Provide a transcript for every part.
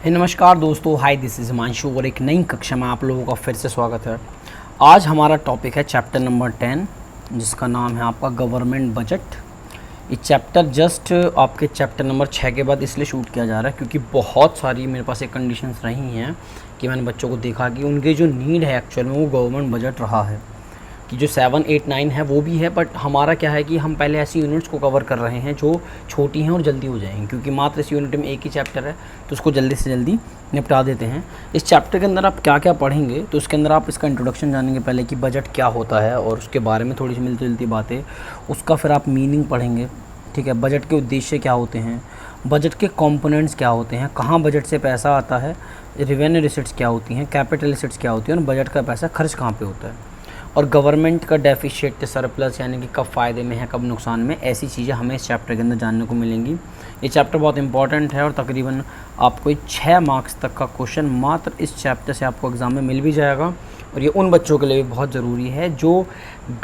नमस्कार दोस्तों, hi this is Himanshu और एक नई कक्षा में आप लोगों का फिर से स्वागत है। आज हमारा टॉपिक है चैप्टर नंबर 10 जिसका नाम है आपका गवर्नमेंट बजट। ये चैप्टर जस्ट आपके चैप्टर नंबर 6 के बाद इसलिए शूट किया जा रहा है क्योंकि बहुत सारी मेरे पास एक कंडीशंस रही हैं कि मैंने बच्चों को देखा कि उनके जो नीड है एक्चुअल में वो गवर्नमेंट बजट रहा है कि जो 7, 8, 9 है वो भी है, बट हमारा क्या है कि हम पहले ऐसी यूनिट्स को कवर कर रहे हैं जो छोटी हैं और जल्दी हो जाएंगी क्योंकि मात्र इस यूनिट में एक ही चैप्टर है तो उसको जल्दी से जल्दी निपटा देते हैं। इस चैप्टर के अंदर आप क्या क्या पढ़ेंगे तो उसके अंदर आप इसका इंट्रोडक्शन जानेंगे पहले कि बजट क्या होता है और उसके बारे में थोड़ी सी मिलती जुलती बातें, उसका फिर आप मीनिंग पढ़ेंगे। ठीक है, बजट के उद्देश्य क्या होते हैं, बजट के कंपोनेंट्स क्या होते हैं, कहाँ बजट से पैसा आता है, रेवेन्यू रिसिट्स क्या होती हैं, कैपिटल रिसिट्स क्या होती हैं और बजट का पैसा खर्च कहाँ पे होता है, और गवर्नमेंट का डेफिशिएट सरप्लस यानी कि कब फ़ायदे में है कब नुकसान में, ऐसी चीज़ें हमें इस चैप्टर के अंदर जानने को मिलेंगी। ये चैप्टर बहुत इंपॉर्टेंट है और तकरीबन आपको 6 मार्क्स तक का क्वेश्चन मात्र इस चैप्टर से आपको एग्ज़ाम में मिल भी जाएगा। और ये उन बच्चों के लिए भी बहुत ज़रूरी है जो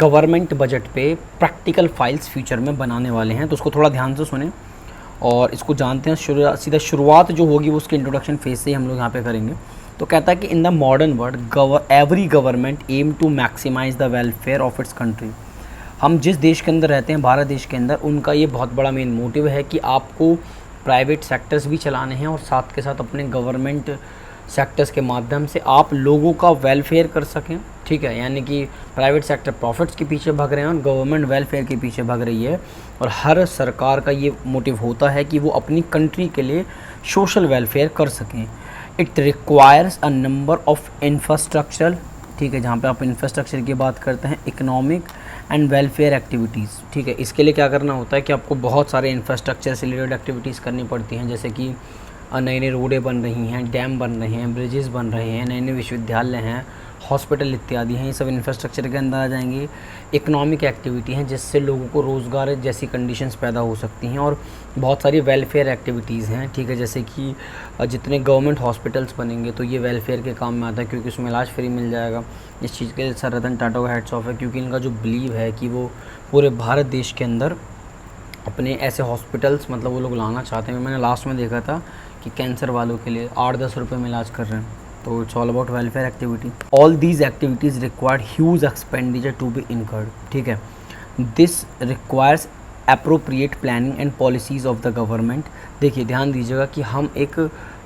गवर्नमेंट बजट पे प्रैक्टिकल फाइल्स फ्यूचर में बनाने वाले हैं, तो उसको थोड़ा ध्यान से सुने और इसको जानते हैं। सीधा शुरुआत जो होगी वो उसके इंट्रोडक्शन फेज से ही हम लोग यहाँ पे करेंगे। तो कहता है कि in the modern world every government aim to maximise the welfare of its country. हम जिस देश के अंदर रहते हैं, भारत देश के अंदर, उनका ये बहुत बड़ा मेन मोटिव है कि आपको प्राइवेट सेक्टर्स भी चलाने हैं और साथ के साथ अपने गवर्नमेंट सेक्टर्स के माध्यम से आप लोगों का वेलफेयर कर सकें। ठीक है, यानी कि प्राइवेट सेक्टर प्रॉफिट्स के पीछे भाग रहे हैं और गवर्नमेंट वेलफेयर के पीछे भाग रही है। और हर सरकार का ये मोटिव होता है कि वो अपनी कंट्री के लिए सोशल वेलफेयर कर सकें। It requires a number of infrastructure, ठीक है, जहाँ पे आप इंफ्रास्ट्रक्चर की बात करते हैं, इकोनॉमिक एंड वेलफेयर एक्टिविटीज़। ठीक है, इसके लिए क्या करना होता है कि आपको बहुत सारे इंफ्रास्ट्रक्चर से रिलेटेड एक्टिविटीज़ करनी पड़ती हैं, जैसे कि नई नई रोडें बन रही हैं, डैम बन रहे हैं, ब्रिजेस बन रहे हैं, नए नए विश्वविद्यालय हैं, हॉस्पिटल इत्यादि हैं, ये सब इंफ्रास्ट्रक्चर के अंदर आ जाएंगे। इकोनॉमिक एक्टिविटी हैं जिससे लोगों को रोज़गार जैसी कंडीशंस पैदा हो सकती हैं, और बहुत सारी वेलफेयर एक्टिविटीज़ हैं। ठीक है, जैसे कि जितने गवर्नमेंट हॉस्पिटल्स बनेंगे तो ये वेलफेयर के काम में आता है क्योंकि उसमें इलाज फ्री मिल जाएगा। इस चीज़ के लिए सर रतन टाटा को हैट्स ऑफ है क्योंकि इनका जो बिलीव है कि वो पूरे भारत देश के अंदर अपने ऐसे हॉस्पिटल्स मतलब वो लोग लाना चाहते हैं। मैंने लास्ट में देखा था कि कैंसर वालों के लिए 8-10 रुपये में इलाज कर रहे हैं। तो it's all about welfare activity. All these activities required huge expenditure to be incurred. ठीक है, this requires appropriate planning and policies of the government. देखिए, ध्यान दीजिएगा कि हम एक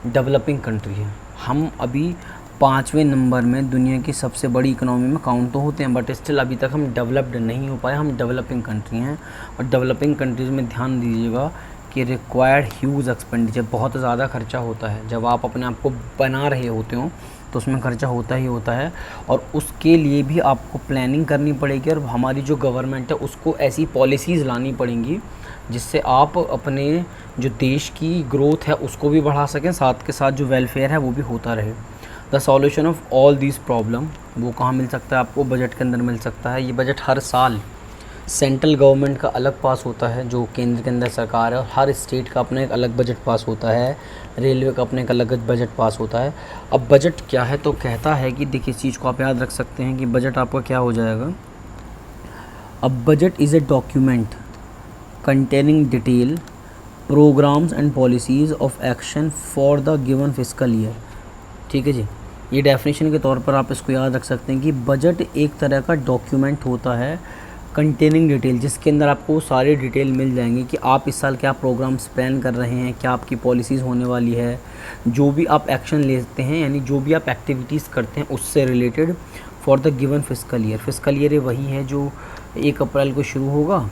डेवलपिंग कंट्री हैं, हम अभी 5वें नंबर में दुनिया की सबसे बड़ी इकोनॉमी में काउंट तो होते हैं, बट स्टिल अभी तक हम डेवलप्ड नहीं हो पाए, हम डेवलपिंग कंट्री हैं। और डेवलपिंग कंट्रीज़ में ध्यान दीजिएगा कि रिक्वायर्ड ह्यूज एक्सपेंडिचर, बहुत ज़्यादा खर्चा होता है। जब आप अपने आप को बना रहे होते हो तो उसमें खर्चा होता ही होता है, और उसके लिए भी आपको प्लानिंग करनी पड़ेगी। और हमारी जो गवर्नमेंट है उसको ऐसी पॉलिसीज़ लानी पड़ेंगी जिससे आप अपने जो देश की ग्रोथ है उसको भी बढ़ा सकें, साथ के साथ जो वेलफेयर है वो भी होता रहे। The solution of all these problem वो कहाँ मिल सकता है आपको? बजट के अंदर मिल सकता है। ये बजट हर साल सेंट्रल गवर्नमेंट का अलग पास होता है, जो केंद्र के अंदर सरकार है, और हर स्टेट का अपना एक अलग बजट पास होता है, रेलवे का अपने एक अलग बजट पास होता है। अब बजट क्या है? तो कहता है कि देखिए, इस चीज़ को आप याद रख सकते हैं कि बजट आपका क्या हो जाएगा। अब budget is a document containing detail programmes and policies of action for the given fiscal year. ठीक है जी, ये डेफिनेशन के तौर पर आप इसको याद रख सकते हैं कि बजट एक तरह का डॉक्यूमेंट होता है कंटेनिंग डिटेल, जिसके अंदर आपको सारी डिटेल मिल जाएंगी कि आप इस साल क्या प्रोग्राम्स प्लान कर रहे हैं, क्या आपकी पॉलिसीज़ होने वाली है, जो भी आप एक्शन लेते हैं यानी जो भी आप एक्टिविटीज़ करते हैं उससे related for the given fiscal year. Fiscal year वही है जो 1 अप्रैल को शुरू होगा,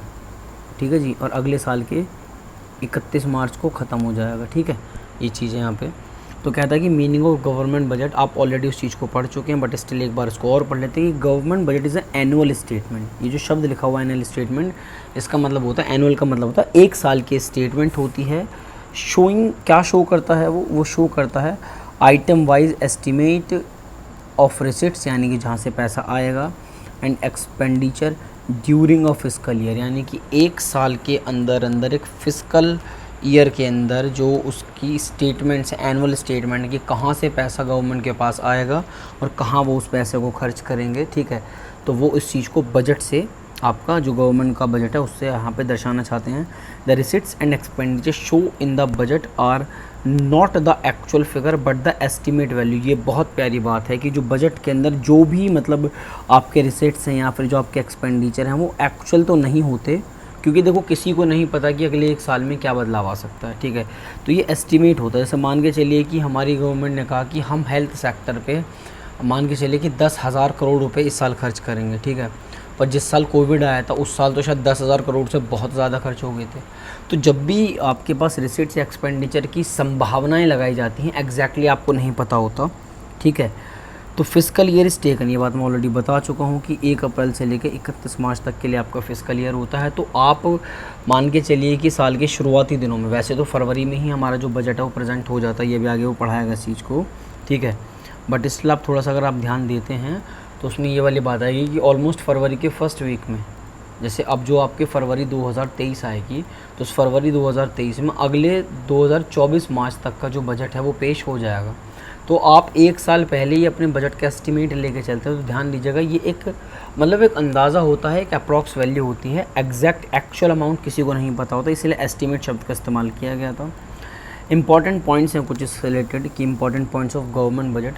ठीक है जी, और अगले साल के 31 मार्च को ख़त्म हो जाएगा। ठीक है, ये चीज़ें यहाँ पे। तो कहता है कि मीनिंग ऑफ गवर्नमेंट बजट, आप ऑलरेडी उस चीज़ को पढ़ चुके हैं, बट स्टिल एक बार इसको और पढ़ लेते हैं कि government budget is annual statement. ये जो शब्द लिखा हुआ है एनुअल स्टेटमेंट, इसका मतलब होता है, एनुअल का मतलब होता है एक साल की स्टेटमेंट होती है। शोइंग क्या शो करता है? वो शो करता है item wise estimate of receipts, यानी कि जहाँ से पैसा आएगा, and expenditure during of fiscal year, यानी कि एक साल के अंदर अंदर एक फिस्कल ईयर के अंदर जो उसकी स्टेटमेंट्स, एनुअल स्टेटमेंट कि कहाँ से पैसा गवर्नमेंट के पास आएगा और कहाँ वो उस पैसे को खर्च करेंगे। ठीक है, तो वो इस चीज़ को बजट से आपका जो गवर्नमेंट का बजट है उससे यहाँ पे दर्शाना चाहते हैं। The receipts and expenditure show in the budget are not the actual figure but the estimate value. ये बहुत प्यारी बात है कि जो बजट के अंदर जो भी मतलब आपके रिसिट्स हैं या फिर जो आपके एक्सपेंडिचर हैं वो एक्चुअल तो नहीं होते, क्योंकि देखो किसी को नहीं पता कि अगले एक साल में क्या बदलाव आ सकता है, ठीक है। तो ये एस्टिमेट होता है। जैसे मान के चलिए कि हमारी गवर्नमेंट ने कहा कि हम हेल्थ सेक्टर पे मान के चलिए कि 10,000 करोड़ रुपए इस साल खर्च करेंगे, ठीक है। पर जिस साल कोविड आया था उस साल तो शायद 10,000 करोड़ से बहुत ज़्यादा खर्च हो गए थे। तो जब भी आपके पास रिसिट्स या एक्सपेंडिचर की संभावनाएं लगाई जाती हैं, एग्जैक्टली आपको नहीं पता होता, ठीक है। तो फिस्कल ईयर इस टेकन, ये बात मैं ऑलरेडी बता चुका हूँ कि 1 अप्रैल से लेकर 31 मार्च तक के लिए आपका फिस्कल ईयर होता है। तो आप मान के चलिए कि साल के शुरुआती दिनों में, वैसे तो फरवरी में ही हमारा जो बजट है वो प्रेजेंट हो जाता है, ये भी आगे वो पढ़ाएगा इस चीज़ को, ठीक है। बट इसलिए आप थोड़ा सा अगर आप ध्यान देते हैं तो उसमें ये वाली बात आएगी कि ऑलमोस्ट फरवरी के फर्स्ट वीक में, जैसे अब जो आपके फरवरी 2023 आएगी तो उस फरवरी 2023 में अगले 2024 मार्च तक का जो बजट है वो पेश हो जाएगा। तो आप एक साल पहले ही अपने बजट का एस्टिमेट लेके चलते हैं, तो ध्यान दीजिएगा ये एक मतलब एक अंदाज़ा होता है, एक अप्रॉक्स वैल्यू होती है, एग्जैक्ट एक्चुअल अमाउंट किसी को नहीं पता होता, इसलिए एस्टिमेट शब्द का इस्तेमाल किया गया था। इंपॉर्टेंट पॉइंट्स हैं कुछ इससे रिलेटेड कि important points of government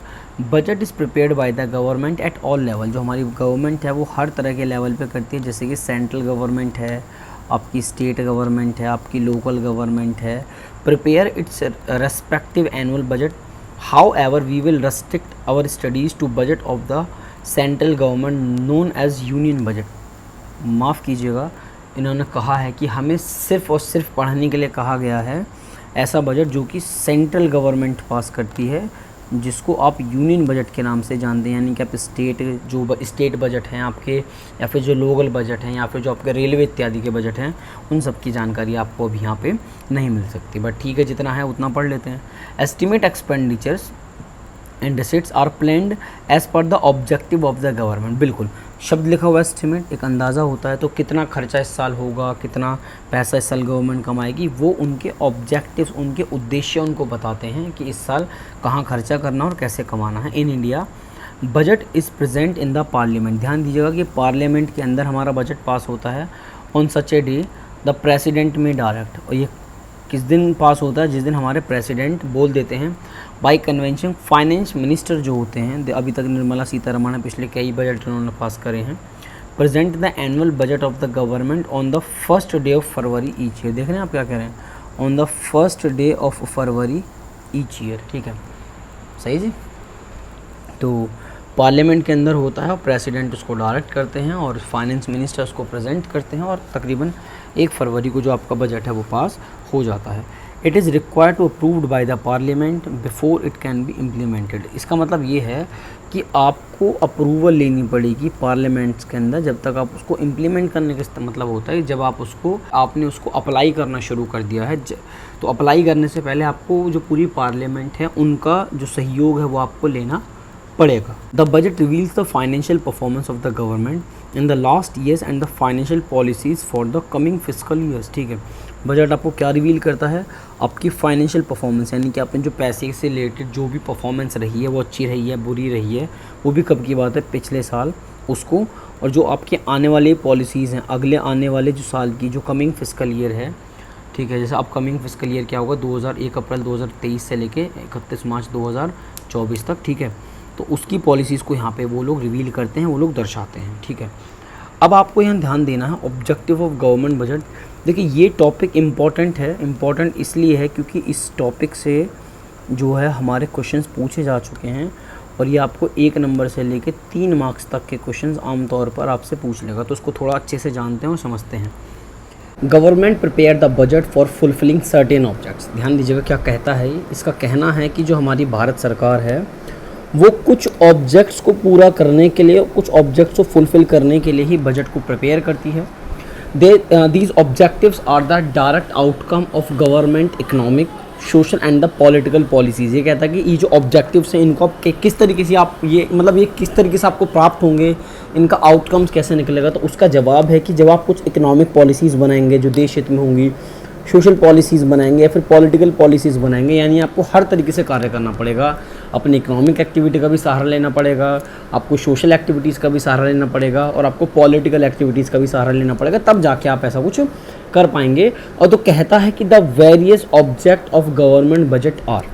budget is prepared by the government at all level. जो हमारी गवर्नमेंट है वो हर तरह के लेवल पे करती है, जैसे कि सेंट्रल गवर्नमेंट है, आपकी स्टेट गवर्नमेंट है, आपकी लोकल गवर्नमेंट है। Prepare its respective annual budget, however we will restrict our studies to budget of the central government known as union budget. माफ़ कीजिएगा, इन्होंने कहा है कि हमें सिर्फ़ और सिर्फ पढ़ने के लिए कहा गया है ऐसा बजट जो कि सेंट्रल गवर्नमेंट पास करती है, जिसको आप यूनियन बजट के नाम से जानते हैं। यानी कि आप स्टेट बजट हैं आपके, या फिर जो लोकल बजट हैं, या फिर जो आपके रेलवे इत्यादि के बजट हैं, उन सब की जानकारी आपको अभी यहाँ पे नहीं मिल सकती। बट ठीक है, जितना है उतना पढ़ लेते हैं। Estimate expenditures and receipts are planned as per the objective of the government. बिल्कुल शब्द लिखा हुआ एस्टिमेट एक अंदाज़ा होता है, तो कितना खर्चा इस साल होगा, कितना पैसा इस साल गवर्नमेंट कमाएगी, वो उनके ऑब्जेक्टिव्स, उनके उद्देश्य उनको बताते हैं कि इस साल कहाँ खर्चा करना और कैसे कमाना है। In India budget is present in the parliament. ध्यान दीजिएगा कि पार्लियामेंट के अंदर हमारा बजट पास होता है। On such a day the president में डायरेक्ट, और ये किस दिन पास होता है, जिस दिन हमारे प्रेसिडेंट बोल देते हैं। बाई कन्वेंशन फाइनेंस मिनिस्टर जो होते हैं, अभी तक निर्मला सीतारमण है, पिछले कई बजट उन्होंने पास करे हैं, present the annual budget of the government on the first day of February each year. देख रहे हैं आप क्या कह रहे हैं, on the first day of February each year, ठीक है, सही जी। तो पार्लियामेंट के अंदर होता है और प्रेसिडेंट उसको डायरेक्ट करते हैं और फाइनेंस मिनिस्टर उसको प्रेजेंट करते हैं, और तकरीबन 1 फरवरी को जो आपका बजट है वो पास हो जाता है। It is required to approved by the parliament before it can be implemented. इसका मतलब ये है कि आपको अप्रूवल लेनी पड़ेगी पार्लियामेंट्स के अंदर, जब तक आप उसको इम्प्लीमेंट करने का मतलब होता है जब आपने उसको अप्लाई करना शुरू कर दिया है। तो अप्लाई करने से पहले आपको जो पूरी पार्लियामेंट है उनका जो सहयोग है वो आपको लेना पड़ेगा। The budget reveals the financial performance of the government in the last years and the financial policies for the coming fiscal years, ठीक है। बजट आपको क्या रिवील करता है, आपकी फाइनेंशियल परफॉर्मेंस, यानी कि आपने जो पैसे से रिलेटेड जो भी परफॉर्मेंस रही है वो अच्छी रही है, बुरी रही है, वो भी कब की बात है, पिछले साल उसको, और जो आपके आने वाले पॉलिसीज़ हैं अगले आने वाले जो साल की जो कमिंग फिस्कल ईयर है, ठीक है। जैसे अब कमिंग फिस्कल ईयर क्या होगा, 1 अप्रैल 2023 से लेके 31 मार्च 2024 तक, ठीक है। तो उसकी पॉलिसीज़ को यहाँ पे वो लोग रिवील करते हैं, वो लोग दर्शाते हैं, ठीक है। अब आपको यहाँ ध्यान देना है ऑब्जेक्टिव ऑफ गवर्नमेंट बजट। देखिए ये टॉपिक इम्पॉर्टेंट है, इम्पॉर्टेंट इसलिए है क्योंकि इस टॉपिक से जो है हमारे क्वेश्चंस पूछे जा चुके हैं, और ये आपको 1 नंबर से लेके 3 मार्क्स तक के क्वेश्चंस आमतौर पर आपसे पूछ लेगा। तो उसको थोड़ा अच्छे से जानते हैं और समझते हैं। Government prepare the budget for fulfilling certain objects. ध्यान दीजिएगा क्या कहता है ये, इसका कहना है कि जो हमारी भारत सरकार है वो कुछ ऑब्जेक्ट्स को पूरा करने के लिए, कुछ ऑब्जेक्ट्स को फुलफ़िल करने के लिए ही बजट को प्रिपेयर करती है। These objectives are the direct outcome of government economic, social and the political policies. ये कहता है कि ये जो ऑब्जेक्टिव्स हैं इनको आप किस तरीके से आप ये किस तरीके से आपको प्राप्त होंगे, इनका आउटकम्स कैसे निकलेगा। तो उसका जवाब है कि जब आप कुछ इकोनॉमिक पॉलिसीज़ बनाएंगे जो देश हित में होंगी, सोशल पॉलिसीज़ बनाएंगे या फिर पॉलिटिकल पॉलिसीज़ बनाएंगे, यानी आपको हर तरीके से कार्य करना पड़ेगा। अपनी इकोनॉमिक एक्टिविटी का भी सहारा लेना पड़ेगा, आपको सोशल एक्टिविटीज़ का भी सहारा लेना पड़ेगा और आपको पॉलिटिकल एक्टिविटीज़ का भी सहारा लेना पड़ेगा, तब जाके आप ऐसा कुछ कर पाएंगे। और तो कहता है कि the various object of government budget are,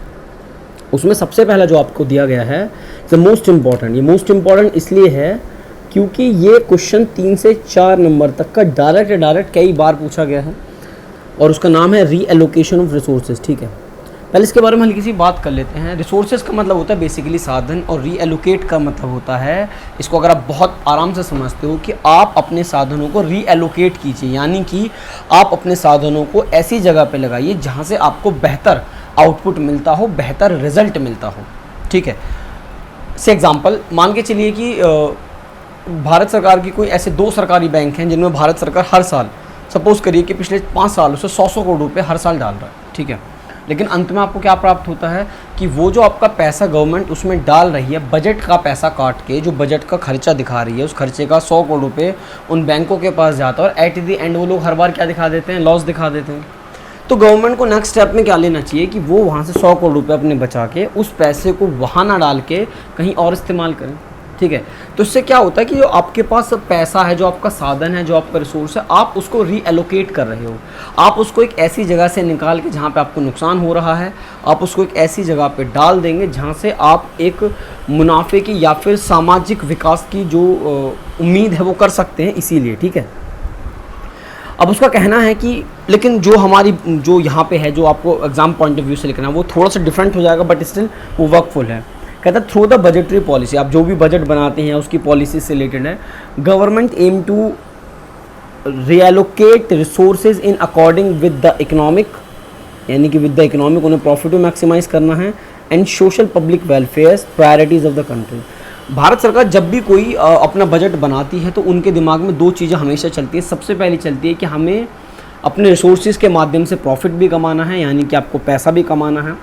उसमें सबसे पहला जो आपको दिया गया है द मोस्ट इम्पॉर्टेंट। ये मोस्ट इम्पॉर्टेंट इसलिए है क्योंकि ये क्वेश्चन 3 से 4 नंबर तक का डायरेक्ट कई बार पूछा गया है और उसका नाम है रीएलोकेशन ऑफ रिसोर्सेज। ठीक है, पहले इसके बारे में हल्की सी बात कर लेते हैं। रिसोर्सेज का मतलब होता है बेसिकली साधन, और रीएलोकेट का मतलब होता है, इसको अगर आप बहुत आराम से समझते हो, कि आप अपने साधनों को रीएलोकेट कीजिए, यानी कि आप अपने साधनों को ऐसी जगह पे लगाइए जहाँ से आपको बेहतर आउटपुट मिलता हो, बेहतर रिजल्ट मिलता हो। ठीक है, से एग्जांपल मान के चलिए कि भारत सरकार की कोई ऐसे 2 सरकारी बैंक हैं जिनमें भारत सरकार हर साल, सपोज करिए कि पिछले 5 सालों से 100 करोड़ रुपए हर साल डाल रहा है। ठीक है, लेकिन अंत में आपको क्या प्राप्त होता है कि वो जो आपका पैसा गवर्नमेंट उसमें डाल रही है, बजट का पैसा काट के जो बजट का खर्चा दिखा रही है, उस खर्चे का 100 करोड़ रुपये उन बैंकों के पास जाता है और एट द एंड वो लोग हर बार क्या दिखा देते हैं, लॉस दिखा देते हैं। तो गवर्नमेंट को नेक्स्ट स्टेप में क्या लेना चाहिए कि वो वहाँ से 100 करोड़ रुपये अपने बचा के उस पैसे को वहाँ ना डाल के कहीं और इस्तेमाल करें। ठीक है, तो इससे क्या होता है कि जो आपके पास पैसा है, जो आपका साधन है, जो आपका रिसोर्स है, आप उसको रीएलोकेट कर रहे हो। आप उसको एक ऐसी जगह से निकाल के जहाँ पे आपको नुकसान हो रहा है, आप उसको एक ऐसी जगह पे डाल देंगे जहाँ से आप एक मुनाफे की या फिर सामाजिक विकास की जो उम्मीद है वो कर सकते हैं, इसीलिए। ठीक है, अब उसका कहना है कि लेकिन जो हमारी जो यहाँ पे है, जो आपको एग्जाम पॉइंट ऑफ व्यू से लिखना है, वो थोड़ा सा डिफरेंट हो जाएगा, बट स्टिल वो वर्कफुल है। कहता है थ्रू द बजटरी पॉलिसी, आप जो भी बजट बनाते हैं उसकी पॉलिसी से रिलेटेड है, government aim to reallocate resources in according with the economic, यानी कि विद द इकोनॉमिक उन्हें प्रॉफिट को मैक्सिमाइज करना है, and social public welfare priorities of the country. Bharat सरकार जब भी कोई अपना बजट बनाती है तो उनके दिमाग में 2 चीज़ें हमेशा चलती है। सबसे पहली चलती है कि हमें अपने रिसोर्सेज के माध्यम से प्रॉफिट भी कमाना है, यानी कि आपको पैसा भी कमाना है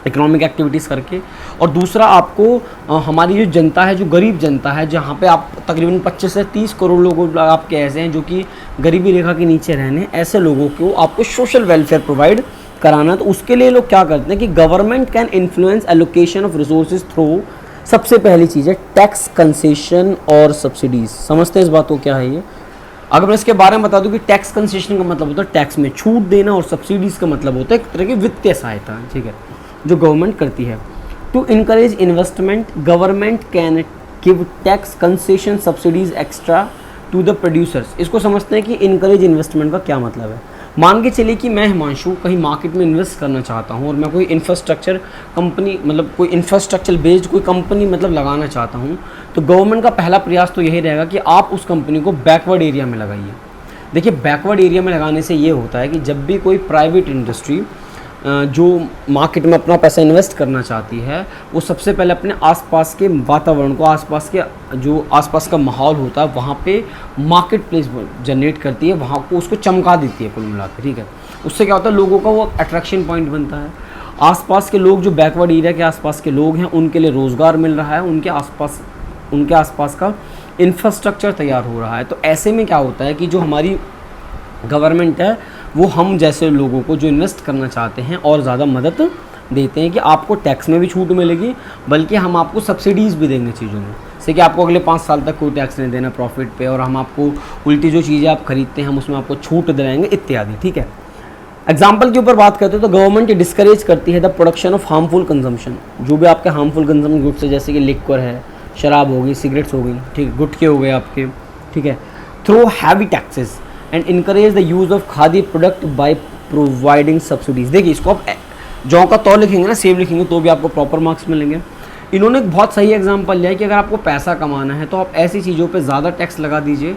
इकोनॉमिक एक्टिविटीज़ करके, और दूसरा आपको हमारी जो जनता है, जो गरीब जनता है, जहाँ पे आप तकरीबन 25 से 30 करोड़ लोग आपके ऐसे हैं जो कि गरीबी रेखा के नीचे रहने, ऐसे लोगों को आपको सोशल वेलफेयर प्रोवाइड कराना। तो उसके लिए लोग क्या करते हैं कि government can influence allocation of resources through, सबसे पहली चीज़ है टैक्स कंसेशन और सब्सिडीज़। समझते हैं इस बात को क्या है ये? अगर मैं इसके बारे में बता दूं कि टैक्स कंसेशन का मतलब होता है टैक्स में छूट देना, और सब्सिडीज़ का मतलब होता है एक तरह की वित्तीय सहायता। ठीक है, जो गवर्नमेंट करती है। To encourage investment, government can give tax concession subsidies extra to the producers. इसको समझते हैं कि इनकरेज इन्वेस्टमेंट का क्या मतलब है। मान के चलिए कि मैं हिमांशु कहीं मार्केट में इन्वेस्ट करना चाहता हूँ और मैं कोई इंफ्रास्ट्रक्चर कंपनी, मतलब कोई इंफ्रास्ट्रक्चर बेस्ड कोई कंपनी मतलब लगाना चाहता हूँ, तो गवर्नमेंट का पहला प्रयास तो यही रहेगा कि आप उस कंपनी को बैकवर्ड एरिया में लगाइए। देखिए, बैकवर्ड एरिया में लगाने से ये होता है कि जब भी कोई प्राइवेट इंडस्ट्री जो मार्केट में अपना पैसा इन्वेस्ट करना चाहती है, वो सबसे पहले अपने आसपास के वातावरण को, आसपास के जो आसपास का माहौल होता है वहाँ पे मार्केट प्लेस जनरेट करती है, वहाँ को उसको चमका देती है कुल मिला के। ठीक है, उससे क्या होता है, लोगों का वो अट्रैक्शन पॉइंट बनता है। आसपास के लोग, जो बैकवर्ड एरिया के आसपास के लोग हैं, उनके लिए रोज़गार मिल रहा है, उनके आसपास का इंफ्रास्ट्रक्चर तैयार हो रहा है। तो ऐसे में क्या होता है कि जो हमारी गवर्नमेंट है वो हम जैसे लोगों को जो इन्वेस्ट करना चाहते हैं और ज़्यादा मदद देते हैं कि आपको टैक्स में भी छूट मिलेगी, बल्कि हम आपको सब्सिडीज़ भी देंगे चीज़ों में, जैसे कि आपको अगले 5 साल तक कोई टैक्स नहीं देना प्रॉफिट पे, और हम आपको उल्टी जो चीज़ें आप खरीदते हैं हम उसमें आपको छूट दिलाएंगे इत्यादि। ठीक है, एग्जाम्पल के ऊपर बात करते हैं तो गवर्नमेंट डिस्करेज करती है the production of harmful consumption, जो भी आपके हार्मफुल कंजम्पशन गुड्स है, जैसे कि लिक्वर है, शराब हो गई, सिगरेट्स हो गई, ठीक, गुटखे हो गए आपके, ठीक है, through heavy taxes and encourage the use of khadi product by providing subsidies. देखिए, इसको आप जौ का तौ लिखेंगे ना, सेब लिखेंगे तो भी आपको प्रॉपर मार्क्स मिलेंगे। इन्होंने एक बहुत सही एग्जांपल लिया है कि अगर आपको पैसा कमाना है तो आप ऐसी चीज़ों पे ज़्यादा टैक्स लगा दीजिए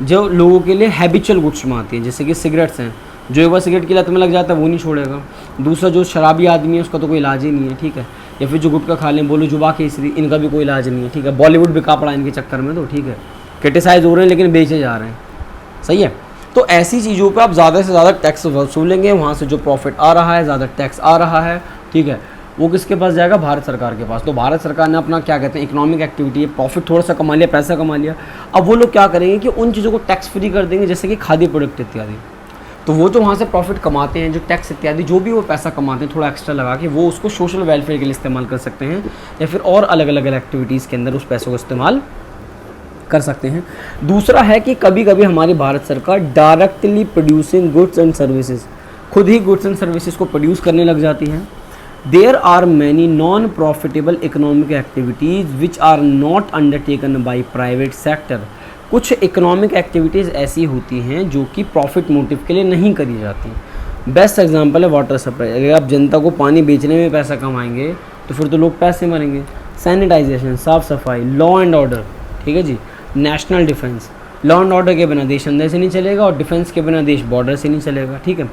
जो लोगों के लिए हैबिचुअल गुड्स में आती है, जैसे कि सिगरेट्स हैं, जो एक बार सिगरेट की लत में लग जाता है वो नहीं छोड़ेगा। दूसरा, जो शराबी आदमी है उसका तो कोई इलाज ही नहीं है, ठीक है, या फिर जो गुटखा खा लें, बोलो जुबा केसरी, इनका भी कोई इलाज नहीं है, ठीक है, बॉलीवुड बिका पड़ा इनके चक्कर में, तो ठीक है, क्रिटिसाइज हो रहे हैं लेकिन बेचे जा रहे हैं, सही है। तो ऐसी चीज़ों पे आप ज़्यादा से ज़्यादा टैक्स वसूलेंगे, वहाँ से जो प्रॉफिट आ रहा है, ज़्यादा टैक्स आ रहा है, ठीक है, वो किसके पास जाएगा, भारत सरकार के पास। तो भारत सरकार ने अपना क्या कहते हैं इकोनॉमिक एक्टिविटी है, प्रॉफिट थोड़ा सा कमा लिया, पैसा कमा लिया, अब वो लोग क्या करेंगे कि उन चीज़ों को टैक्स फ्री कर देंगे, जैसे कि खादी प्रोडक्ट इत्यादि। तो वो जो वहाँ से प्रॉफिट कमाते हैं, जो टैक्स इत्यादि जो भी वो पैसा कमाते हैं थोड़ा एक्स्ट्रा लगा के, वो उसको सोशल वेलफेयर के लिए इस्तेमाल कर सकते हैं या फिर और अलग अलग एक्टिविटीज़ के अंदर उस पैसों को इस्तेमाल कर सकते हैं। दूसरा है कि कभी कभी हमारी भारत सरकार directly producing goods and services, खुद ही गुड्स एंड सर्विसेज को प्रोड्यूस करने लग जाती है। There are many non profitable economic activities which are not undertaken by private sector. कुछ इकोनॉमिक एक्टिविटीज़ ऐसी होती हैं जो कि प्रॉफिट मोटिव के लिए नहीं करी जाती। बेस्ट एग्जांपल है वाटर सप्लाई। अगर आप जनता को पानी बेचने में पैसा कमाएंगे तो फिर तो लोग पैसे मरेंगे। सैनिटाइजेशन, साफ़ सफाई, लॉ एंड ऑर्डर, ठीक है जी, national defence. Law and order के बिना देश अंदर से नहीं चलेगा और डिफेंस के बिना देश बॉर्डर से नहीं चलेगा, ठीक है।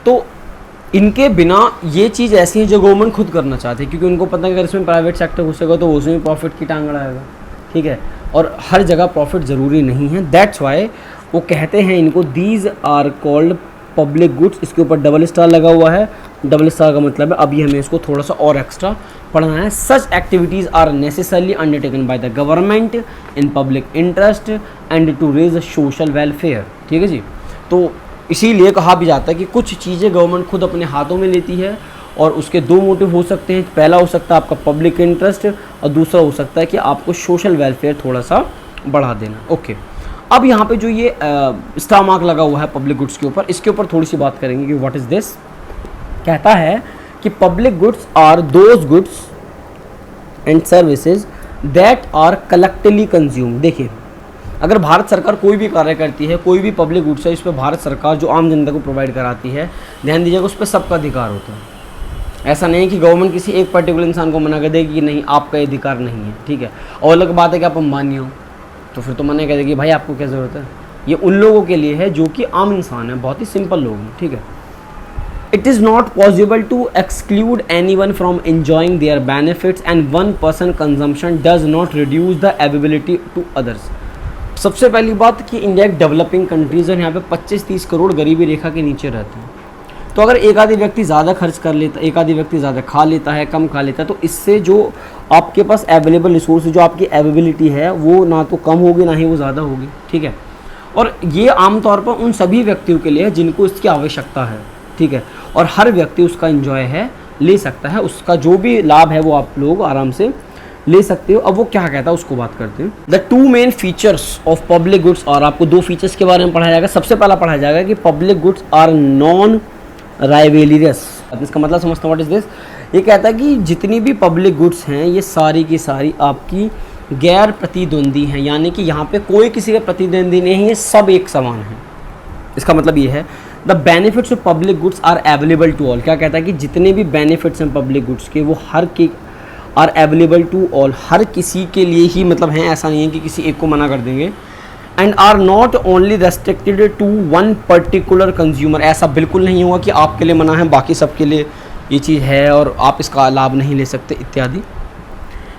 तो इनके बिना ये चीज़ ऐसी है जो गवर्नमेंट खुद करना चाहती है, क्योंकि उनको पता है कि अगर इसमें प्राइवेट सेक्टर घुसेगा तो उसमें प्रॉफिट की टांग अड़ाएगा, ठीक है। और हर जगह प्रॉफिट ज़रूरी नहीं है। दैट्स वाई वो कहते हैं इनको these are called public goods. इसके ऊपर डबल स्टार लगा हुआ है। डबल स्टार का मतलब है अभी हमें इसको थोड़ा सा और एक्स्ट्रा पढ़ना है। Such activities are necessarily undertaken by the government in public interest and to raise social welfare, ठीक है जी। तो इसीलिए कहा भी जाता है कि कुछ चीज़ें गवर्नमेंट खुद अपने हाथों में लेती है और उसके दो मोटिव हो सकते हैं। पहला हो सकता है आपका पब्लिक इंटरेस्ट और दूसरा हो सकता है कि आपको सोशल वेलफेयर थोड़ा सा बढ़ा देना। ओके, अब यहाँ पे जो ये स्टार मार्क लगा हुआ है पब्लिक गुड्स के ऊपर, इसके ऊपर थोड़ी सी बात करेंगे कि व्हाट इज़ दिस। कहता है कि public goods are those goods and services that are collectively consume. देखिए, अगर भारत सरकार कोई भी कार्य करती है, कोई भी पब्लिक गुड्स है, इस पर भारत सरकार जो आम जनता को प्रोवाइड कराती है, ध्यान दीजिएगा उस पर सबका अधिकार होता है। ऐसा नहीं है कि गवर्नमेंट किसी एक पर्टिकुलर इंसान को मना कर देगी कि नहीं आपका अधिकार नहीं है, ठीक है। और अलग बात है कि आप अंबानी हो तो फिर तो मना कर देगी भाई आपको क्या ज़रूरत है। ये उन लोगों के लिए है जो कि आम इंसान है, बहुत ही सिंपल लोग हैं, ठीक है। It is not possible to exclude any one from enjoying their benefits and one person consumption does not reduce the ability to others. सबसे पहली बात कि इंडिया एक डेवलपिंग कंट्रीज़ है, यहाँ पे 25-30 करोड़ गरीबी रेखा के नीचे रहते हैं। तो अगर एक आधी व्यक्ति ज़्यादा खर्च कर लेता, एक आधी व्यक्ति ज़्यादा खा लेता है, कम खा लेता है, तो इससे जो आपके पास अवेलेबल रिसोर्स, जो आपकी अवेलेबिलिटी है, वो ना तो कम होगी ना ही वो ज़्यादा होगी, ठीक है। और ये आमतौर पर उन सभी व्यक्तियों के लिए है जिनको इसकी आवश्यकता है, ठीक है। और हर व्यक्ति उसका इंजॉय है ले सकता है, उसका जो भी लाभ है वो आप लोग आराम से ले सकते हो। अब वो क्या कहता है उसको बात करते हैं। The two main features of public goods, और आपको दो फीचर्स के बारे में पढ़ाया जाएगा। सबसे पहला पढ़ाया जाएगा कि पब्लिक गुड्स आर नॉन राइवेलियस। इसका मतलब समझते हो व्हाट इज दिस। ये कहता है कि जितनी भी पब्लिक गुड्स हैं ये सारी की सारी आपकी गैर प्रतिद्वंदी हैं, यानी कि यहाँ पे कोई किसी का प्रतिद्वंदी नहीं है, सब एक समान है। इसका मतलब ये है the benefits of public goods are available to all. क्या कहता है कि जितने भी बेनिफिट्स हैं पब्लिक गुड्स के वो हर के आर अवेलेबल टू ऑल, हर किसी के लिए ही मतलब हैं, ऐसा नहीं है कि किसी एक को मना कर देंगे। And are not only restricted to one particular consumer. ऐसा बिल्कुल नहीं हुआ कि आपके लिए मना है बाकी सबके लिए ये चीज़ है और आप इसका लाभ नहीं ले सकते इत्यादि।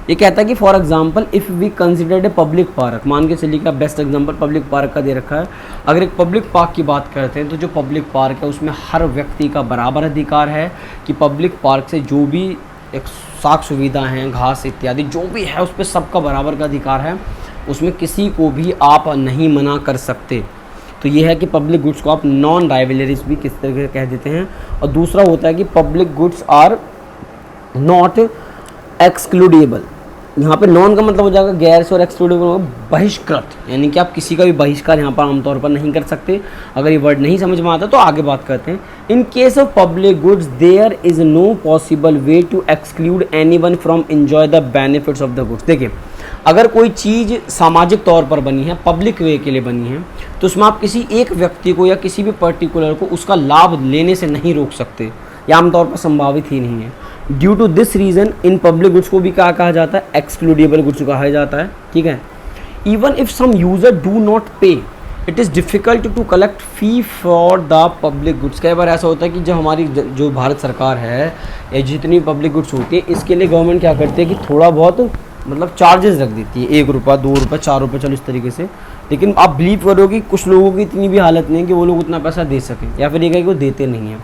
ये कहता है कि for example if we considered a public park, मान के चलिए कि बेस्ट एग्जांपल पब्लिक पार्क का दे रखा है। अगर एक पब्लिक पार्क की बात करते हैं तो जो पब्लिक पार्क है उसमें हर व्यक्ति का बराबर अधिकार है कि पब्लिक पार्क से जो भी एक साख सुविधा हैं, घास इत्यादि जो भी है उस पर सबका बराबर का अधिकार है, उसमें किसी को भी आप नहीं मना कर सकते। तो ये है कि पब्लिक गुड्स को आप नॉन राइवलरीज भी किस तरह से कह देते हैं। और दूसरा होता है कि public goods are not excludable. यहाँ पे नॉन का मतलब हो जाएगा गैर से, और एक्सक्लूडेबल बहिष्कृत, यानी कि आप किसी का भी बहिष्कार यहाँ पर आमतौर पर नहीं कर सकते। अगर ये वर्ड नहीं समझ में आता तो आगे बात करते हैं। In case of public goods there is no possible way to exclude any one from enjoy the benefits of the goods. देखिए, अगर कोई चीज़ सामाजिक तौर पर बनी है, पब्लिक वे के लिए बनी है, तो उसमें आप किसी एक व्यक्ति को या किसी भी पर्टिकुलर को उसका लाभ लेने से नहीं रोक सकते, या आमतौर पर संभावित ही नहीं है। Due to this reason in public goods को भी क्या कहा जाता है, एक्सक्लूडेबल गुड्स कहा जाता है, ठीक है। Even if some user do not pay it is difficult to collect fee for the public goods. कई बार ऐसा होता है कि जब हमारी जो भारत सरकार है या जितनी पब्लिक गुड्स होती है इसके लिए गवर्नमेंट क्या करती है कि थोड़ा बहुत मतलब चार्जेस रख देती है, 1 रुपया 2 रुपये 4 रुपये, चलो इस तरीके से। लेकिन आप बिलीव करोगे कुछ लोगों की इतनी भी हालत नहीं है कि वो लोग उतना पैसा दे सकें, या फिर ये कहें कि वो देते नहीं हैं।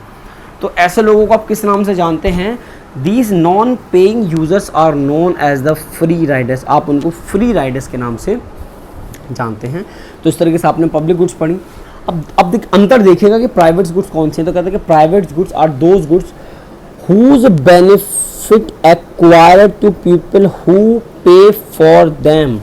तो ऐसे लोगों को आप किस नाम से जानते हैं? These non paying users are known as the free riders. आप उनको फ्री राइडर्स के नाम से जानते हैं। तो इस तरीके से आपने पब्लिक गुड्स पढ़ी। अब अंतर देखिएगा कि प्राइवेट गुड्स कौन से हैं। तो कहते हैं कि private goods are those goods whose benefit acquired to people who pay for them.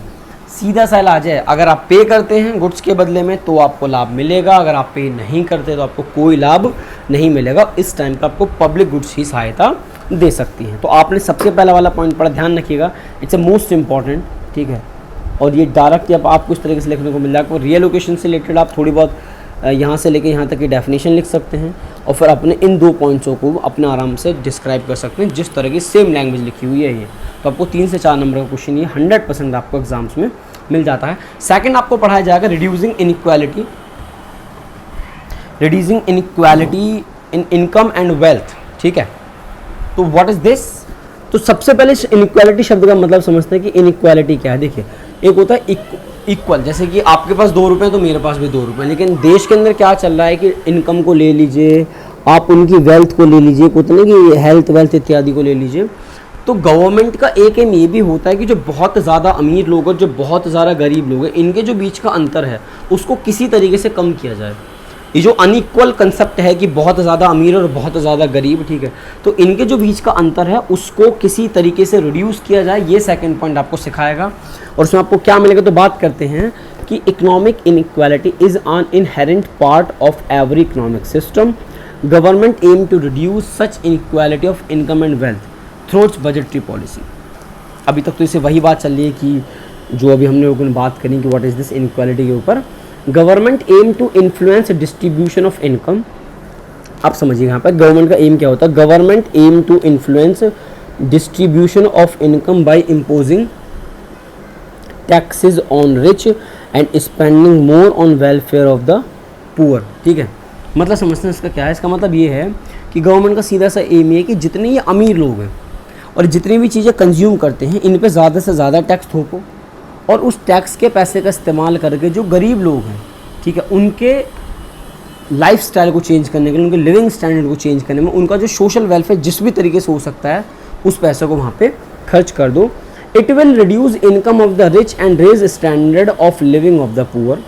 सीधा सा इलाज है, अगर आप पे करते हैं गुड्स के बदले में तो आपको लाभ मिलेगा, अगर आप पे नहीं करते तो आपको कोई लाभ नहीं मिलेगा। इस टाइम पे आपको पब्लिक गुड्स ही सहायता दे सकती हैं। तो आपने सबसे पहला वाला पॉइंट पढ़ा, ध्यान रखिएगा, इट्स अ मोस्ट इंपॉर्टेंट, ठीक है। और ये डायरेक्ट अब आपको इस तरीके से लिखने को मिल जाएगा। रीएलोकेशन से रिलेटेड आप थोड़ी बहुत यहाँ से लेके यहाँ तक की डेफिनेशन लिख सकते हैं और फिर अपने इन 2 पॉइंट्सों को अपने आराम से डिस्क्राइब कर सकते हैं जिस तरह की सेम लैंग्वेज लिखी हुई है ये। तो आपको 3 से 4 नंबर का क्वेश्चन ये 100% आपको एग्जाम्स में मिल जाता है। सेकंड आपको पढ़ाया जाएगा reducing inequality in income and wealth, ठीक है। तो व्हाट इज दिस? तो सबसे पहले इनइक्वालिटी शब्द का मतलब समझते हैं कि इनइक्वालिटी क्या है। देखिए, एक होता है इक्वल, जैसे कि आपके पास 2 रुपये तो मेरे पास भी 2 रुपये, लेकिन देश के अंदर क्या चल रहा है कि इनकम को ले लीजिए, आप उनकी वेल्थ को ले लीजिए, कुछ नहीं कि हेल्थ वेल्थ इत्यादि को ले लीजिए। तो गवर्नमेंट का एक एम ये भी होता है कि जो बहुत ज़्यादा अमीर लोग और जो बहुत ज़्यादा गरीब लोग हैं, इनके जो बीच का अंतर है उसको किसी तरीके से कम किया जाए। ये जो अनइक्वल कंसेप्ट है कि बहुत ज़्यादा अमीर और बहुत ज़्यादा गरीब, ठीक है, तो इनके जो बीच का अंतर है उसको किसी तरीके से रिड्यूस किया जाए, ये सेकंड पॉइंट आपको सिखाएगा। और उसमें आपको क्या मिलेगा, तो बात करते हैं कि economic inequality is an inherent part of every economic system. Government aim to reduce such inequality of income and wealth through budgetary policy. अभी तक तो इसे वही बात चल रही है कि जो अभी हमने लोगों ने बात करी कि व्हाट इज़ दिस इनइक्वालिटी के ऊपर। Government aim to influence distribution of income. आप समझिए यहाँ पर गवर्नमेंट का एम क्या होता है। Government aim to influence distribution of income by imposing taxes on rich and spending more on welfare of the poor, ठीक है। मतलब समझते हैं इसका क्या है। इसका मतलब ये है कि गवर्नमेंट का सीधा सा एम ये है कि जितने ये अमीर लोग हैं और जितनी भी चीज़ें कंज्यूम करते हैं इन पे ज़्यादा से ज़्यादा टैक्स थोपो, और उस टैक्स के पैसे का इस्तेमाल करके जो गरीब लोग हैं, ठीक है, उनके लाइफ स्टाइल को चेंज करने के लिए, उनके लिविंग स्टैंडर्ड को चेंज करने में, उनका जो सोशल वेलफेयर जिस भी तरीके से हो सकता है उस पैसे को वहाँ पे खर्च कर दो। It will reduce income of the rich and raise standard of living of the poor,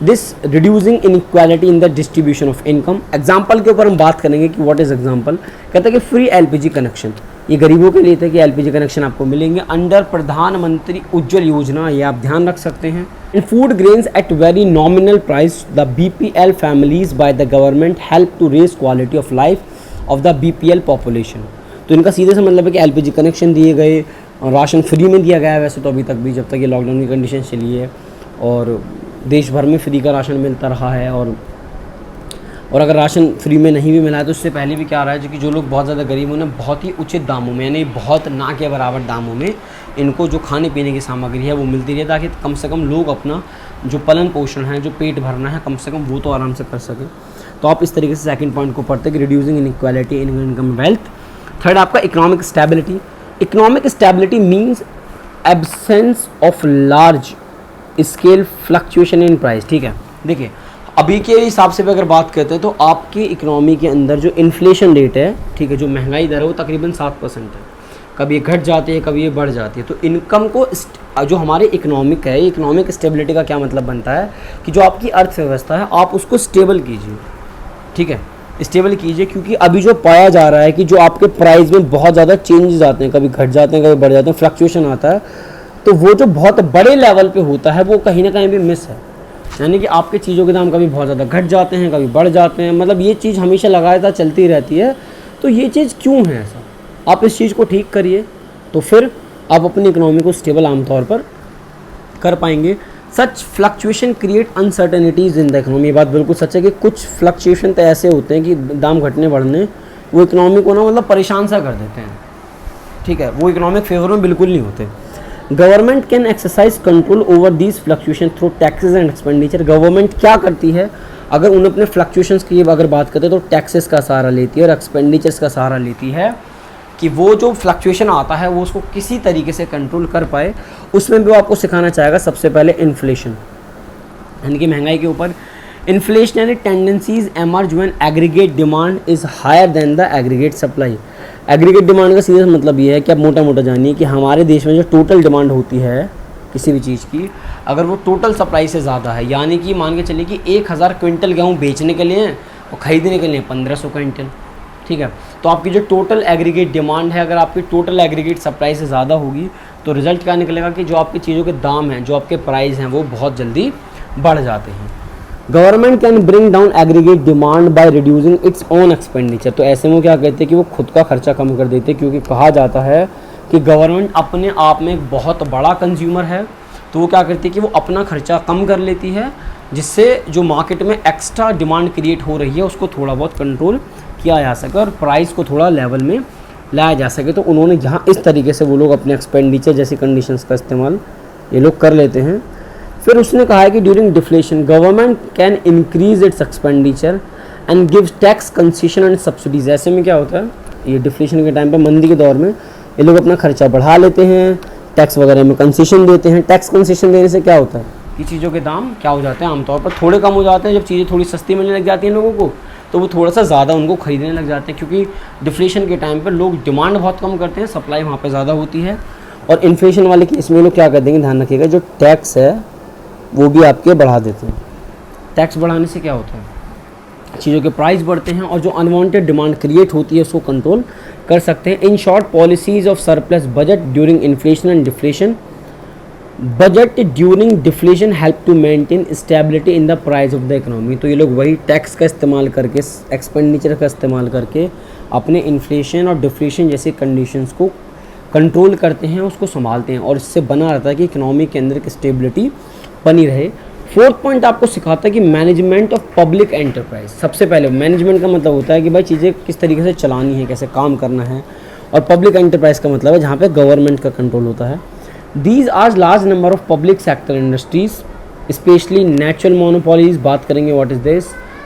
this reducing inequality in the distribution of income. Example के ऊपर हम बात करेंगे कि व्हाट इज एग्जाम्पल। कहते हैं कि फ्री एलपीजी कनेक्शन, ये गरीबों के लिए था कि एलपीजी कनेक्शन आपको मिलेंगे अंडर प्रधानमंत्री उज्ज्वल योजना, ये आप ध्यान रख सकते हैं। In food grains at very nominal price the BPL families by the government help to raise quality of life of the BPL population. तो इनका सीधे से मतलब है कि एलपीजी कनेक्शन दिए गए, राशन फ्री में दिया गया है वैसे तो अभी तक भी, जब तक ये लॉकडाउन की कंडीशन चली है, और देश भर में फ्री का राशन मिलता रहा है। और अगर राशन फ्री में नहीं भी मिला है तो उससे पहले भी क्या आ रहा है कि जो लोग बहुत ज़्यादा गरीब उन्हें बहुत ही उचित दामों में, यानी बहुत ना के बराबर दामों में इनको जो खाने पीने की सामग्री है वो मिलती रही है, ताकि कम से कम लोग अपना जो पालन पोषण है, जो पेट भरना है, कम से कम वो तो आराम से कर सकें। तो आप इस तरीके से सेकंड पॉइंट को पढ़ते कि reducing inequality in income wealth. Third आपका economic stability. Economic stability means absence of large scale fluctuation in price, ठीक है। देखिए, अभी के हिसाब से भी अगर बात करते हैं तो आपकी इकोनॉमी के अंदर जो इन्फ्लेशन रेट है, ठीक है, जो महंगाई दर है वो तकरीबन 7% है। कभी ये घट जाती है, कभी ये बढ़ जाती है। तो इनकम को जो हमारे इकोनॉमिक है, इकोनॉमिक स्टेबिलिटी का क्या मतलब बनता है कि जो आपकी अर्थव्यवस्था है आप उसको स्टेबल कीजिए, ठीक है, स्टेबल कीजिए। क्योंकि अभी जो पाया जा रहा है कि जो आपके प्राइस में बहुत ज़्यादा चेंजेस आते हैं, कभी घट जाते हैं, कभी बढ़ जाते हैं, फ्लक्चुएशन आता है, तो वो जो बहुत बड़े लेवल पे होता है वो कहीं ना कहीं भी मिस है। यानी कि आपके चीज़ों के दाम कभी बहुत ज़्यादा घट जाते हैं, कभी बढ़ जाते हैं, मतलब ये चीज़ हमेशा लगातार चलती रहती है। तो ये चीज़ क्यों है ऐसा? आप इस चीज़ को ठीक करिए तो फिर आप अपनी इकोनॉमी को स्टेबल आमतौर पर कर पाएंगे। Such fluctuation create uncertainties in the economy. ये बात बिल्कुल सच है कि कुछ फ्लक्चुएशन तो ऐसे होते हैं कि दाम घटने बढ़ने वो इकोनॉमी को ना मतलब परेशान सा कर देते हैं, ठीक है, वो इकोनॉमिक फेवर में बिल्कुल नहीं होते। Government can exercise control over these fluctuation through taxes and expenditure. Government क्या करती है अगर उन्हें अपने फ्लक्चुएशंस की अगर बात करते हैं तो टैक्सेस का सहारा लेती है और एक्सपेंडिचर्स का सहारा लेती है कि वो जो फ्लक्चुएशन आता है वो उसको किसी तरीके से कंट्रोल कर पाए। उसमें भी वो आपको सिखाना चाहेगा सबसे पहले इन्फ्लेशन, यानी कि महंगाई के ऊपर। Inflationary tendencies emerge when aggregate demand is higher than the aggregate supply. Aggregate demand का सीधा मतलब ये है कि आप मोटा मोटा जानिए कि हमारे देश में जो टोटल डिमांड होती है किसी भी चीज़ की, अगर वो टोटल सप्लाई से ज़्यादा है, यानी कि मान के चलिए कि 1000 क्विंटल गेहूँ बेचने के लिए और ख़रीदने के लिए 1500 क्विंटल, ठीक है। तो आपकी जो टोटल एग्रीगेट डिमांड है, अगर आपकी टोटल एग्रीगेट सप्लाई से ज़्यादा होगी तो रिज़ल्ट क्या निकलेगा कि जो आपकी चीज़ों के दाम हैं, जो आपके प्राइस हैं, वो बहुत जल्दी बढ़ जाते हैं। Government can bring down aggregate demand by reducing its own expenditure. तो ऐसे में क्या कहते हैं कि वो खुद का खर्चा कम कर देते हैं, क्योंकि कहा जाता है कि गवर्नमेंट अपने आप में एक बहुत बड़ा कंज्यूमर है, तो वो क्या करती है कि वो अपना खर्चा कम कर लेती है, जिससे जो मार्केट में एक्स्ट्रा डिमांड क्रिएट हो रही है उसको थोड़ा बहुत कंट्रोल किया जा सके और प्राइस को थोड़ा लेवल में लाया जा सके। तो उन्होंने यहाँ इस तरीके से वो लोग अपने एक्सपेंडिचर जैसी कंडीशंस का इस्तेमाल ये लोग कर लेते हैं। फिर उसने कहा है कि during deflation government can increase its expenditure and gives tax concession and subsidies. ऐसे में क्या होता है, ये डिफ्लेशन के टाइम पे, मंदी के दौर में ये लोग अपना खर्चा बढ़ा लेते हैं, टैक्स वगैरह में कंसेशन देते हैं। टैक्स कंसेशन देने से क्या होता है कि चीज़ों के दाम क्या हो जाते हैं, आमतौर पर थोड़े कम हो जाते हैं। जब चीज़ें थोड़ी सस्ती मिलने लग जाती हैं लोगों को, तो वो थोड़ा सा ज़्यादा उनको खरीदने लग जाते हैं, क्योंकि डिफ्लेशन के टाइम पर लोग डिमांड बहुत कम करते हैं, सप्लाई वहाँ पर ज़्यादा होती है। और इन्फ्लेशन वाले केस में लोग क्या कर देंगे, ध्यान रखिएगा, जो टैक्स है वो भी आपके बढ़ा देते हैं। टैक्स बढ़ाने से क्या होता है, चीज़ों के प्राइस बढ़ते हैं और जो अनवांटेड डिमांड क्रिएट होती है उसको कंट्रोल कर सकते हैं। In short, policies of surplus budget during inflation and deflation. Budget during deflation help to maintain stability in the price of the economy. तो ये लोग वही टैक्स का इस्तेमाल करके, एक्सपेंडिचर का इस्तेमाल करके अपने इन्फ्लेशन और डिफ्लेशन जैसी कंडीशंस को कंट्रोल करते हैं, उसको संभालते हैं, और इससे बना रहता है कि इकोनॉमी के अंदर एक स्टेबिलिटी बनी रहे। फोर्थ पॉइंट आपको सिखाता है कि मैनेजमेंट ऑफ पब्लिक एंटरप्राइज। सबसे पहले मैनेजमेंट का मतलब होता है कि भाई चीज़ें किस तरीके से चलानी है, कैसे काम करना है, और पब्लिक एंटरप्राइज का मतलब है जहाँ पे गवर्नमेंट का कंट्रोल होता है। These are large number of public sector industries, specially natural monopolies, बात करेंगे what is this,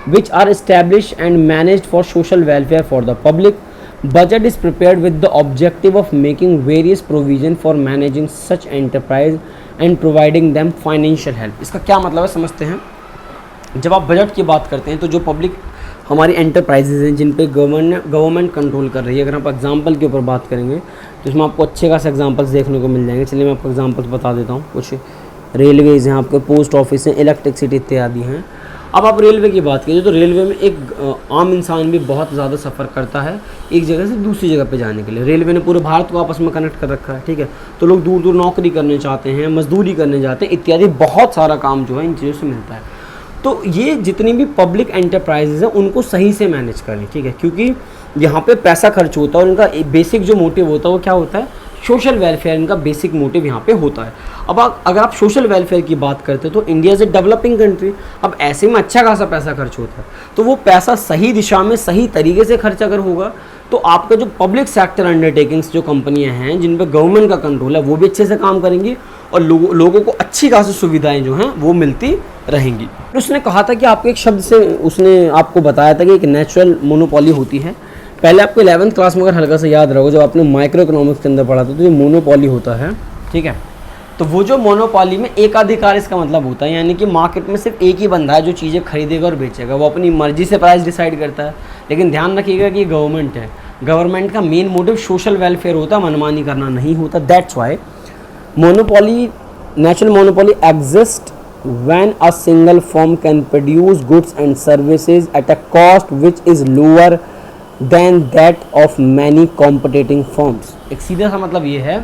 which are establish and managed for social welfare for the public. Budget is prepared with the objective of making various provision for managing such enterprise and providing them financial help। इसका क्या मतलब है समझते हैं। जब आप budget की बात करते हैं तो जो पब्लिक हमारी एंटरप्राइजेज हैं जिन पे गवर्नमेंट कंट्रोल कर रही है, अगर आप एग्जांपल के ऊपर बात करेंगे तो इसमें आपको अच्छे खासे एग्जांपल्स देखने को मिल जाएंगे। चलिए मैं आपको एग्जांपल्स बता देता हूँ। कुछ रेलवेज़ हैं, आपके पोस्ट ऑफिस हैं, इलेक्ट्रिसिटी इत्यादि हैं। अब आप रेलवे की बात कीजिए तो रेलवे में एक आम इंसान भी बहुत ज़्यादा सफ़र करता है एक जगह से दूसरी जगह पे जाने के लिए। रेलवे ने पूरे भारत को आपस में कनेक्ट कर रखा है, ठीक है। तो लोग दूर दूर नौकरी करने चाहते हैं, मजदूरी करने जाते हैं, इत्यादि बहुत सारा काम जो है इन चीज़ों से मिलता है। तो ये जितनी भी पब्लिक एंटरप्राइजेज हैं उनको सही से मैनेज करें, ठीक है, क्योंकि यहाँ पे पैसा खर्च होता है और इनका बेसिक जो मोटिव होता है वो क्या होता है, सोशल वेलफेयर। इनका बेसिक मोटिव यहाँ पे होता है। अब अगर आप सोशल वेलफेयर की बात करते हो तो India is a developing country. अब ऐसे में अच्छा खासा पैसा खर्च होता है, तो वो पैसा सही दिशा में सही तरीके से खर्च अगर होगा तो आपका जो पब्लिक सेक्टर अंडरटेकिंग्स जो कंपनियां हैं जिन पर गवर्नमेंट का कंट्रोल है वो भी अच्छे से काम करेंगी और लोगों को अच्छी खासी सुविधाएं जो हैं वो मिलती रहेंगी। उसने कहा था कि आपको एक शब्द से उसने आपको बताया था कि एक नेचुरल मोनोपोली होती है। पहले आपको 11th क्लास में अगर हल्का सा याद रहोगे जब आपने माइक्रो इकोनॉमिक्स के अंदर पढ़ा था तो ये मोनोपोली होता है, ठीक है। तो वो जो मोनोपोली में एकाधिकार इसका मतलब होता है, यानी कि मार्केट में सिर्फ एक ही बंदा है जो चीज़ें खरीदेगा और बेचेगा, वो अपनी मर्जी से प्राइस डिसाइड करता है। लेकिन ध्यान रखिएगा कि गवर्नमेंट है, गवर्नमेंट का मेन मोटिव सोशल वेलफेयर होता है, मनमानी करना नहीं होता। That's why monopoly, natural monopoly exist when a single firm can produce goods and services at a cost which is lower than that of many competing firms। एक सीधा सा मतलब ये है,